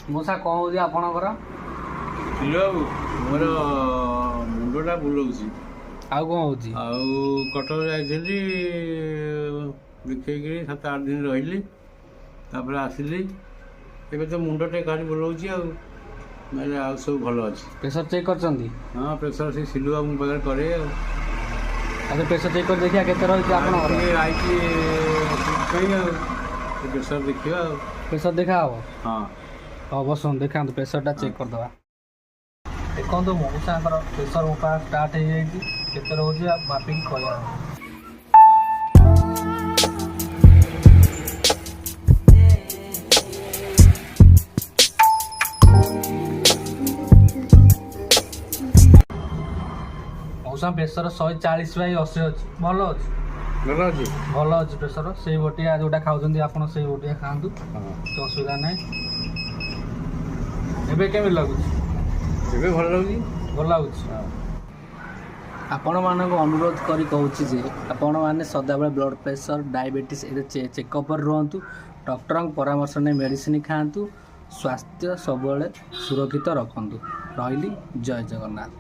ମଉସା କ'ଣ ହେଉଛି ଆପଣଙ୍କର? ମୋର ମୁଣ୍ଡଟା ବୁଲଉଛି। ଆଉ କ'ଣ ହେଉଛି? ଆଉ କଟକ ଯାଇଥିଲି ଦେଖେଇକିରି 7-8 ଦିନ ରହିଲି, ତାପରେ ଆସିଲି। ଏବେ ତ ମୁଣ୍ଡଟେ ଖାଲି ବୁଲଉଛି ଆଉ, ନହେଲେ ଆଉ ସବୁ ଭଲ ଅଛି। ପ୍ରେସର ଚେକ୍ କରିଛନ୍ତି? ହଁ, ପ୍ରେସର ସେ ସିଲୁ ବାବୁ ମୋ ପାଖରେ କରେ ଆଉ। ଆଚ୍ଛା, ପ୍ରେସର ଚେକ୍ କରି ଦେଖିବା କେତେ ରହିଛି ଆପଣଙ୍କର? ଆଇଛି ପାଇଁ ଆଉ ପ୍ରେସର ଦେଖିବା ଆଉ। ପ୍ରେସର ଦେଖା ହବ? ହଁ, ହଁ, ବସନ୍ତୁ ଦେଖାନ୍ତୁ, ପ୍ରେସରଟା ଚେକ୍ କରିଦେବା। ଦେଖନ୍ତୁ ମଉସାଙ୍କର ପ୍ରେସର ଉଠା ଷ୍ଟାର୍ଟ ହେଇଯାଇଛି, କେତେ ରହୁଛି ମାପିକି କହିବା। ମଉସା ପ୍ରେସର 140/80 ଅଛି। ଭଲ ଅଛି? ଭଲ ଅଛି। ଭଲ ଅଛି ପ୍ରେସର। ସେଇ ବଟିଆ ଯେଉଁଟା ଖାଉଛନ୍ତି ଆପଣ ସେଇ ବଟିଆ ଖାଆନ୍ତୁ, କିଛି ଅସୁବିଧା ନାହିଁ। ଏବେ କେମିତି ଲାଗୁଛି? ଏବେ ଭଲ ଲାଗୁଛି। ଭଲ ଲାଗୁଛି। ଆପଣମାନଙ୍କୁ ଅନୁରୋଧ କରି କହୁଛି ଯେ ଆପଣମାନେ ସଦାବେଳେ ବ୍ଲଡ଼ ପ୍ରେସର, ଡାଇବେଟିସ୍ ଏରେ ଚେକଅପ୍ରେ ରୁହନ୍ତୁ। ଡକ୍ଟରଙ୍କ ପରାମର୍ଶ ନେଇ ମେଡ଼ିସିନ ଖାଆନ୍ତୁ। ସ୍ୱାସ୍ଥ୍ୟ ସବୁବେଳେ ସୁରକ୍ଷିତ ରଖନ୍ତୁ। ରହିଲି, ଜୟ ଜଗନ୍ନାଥ।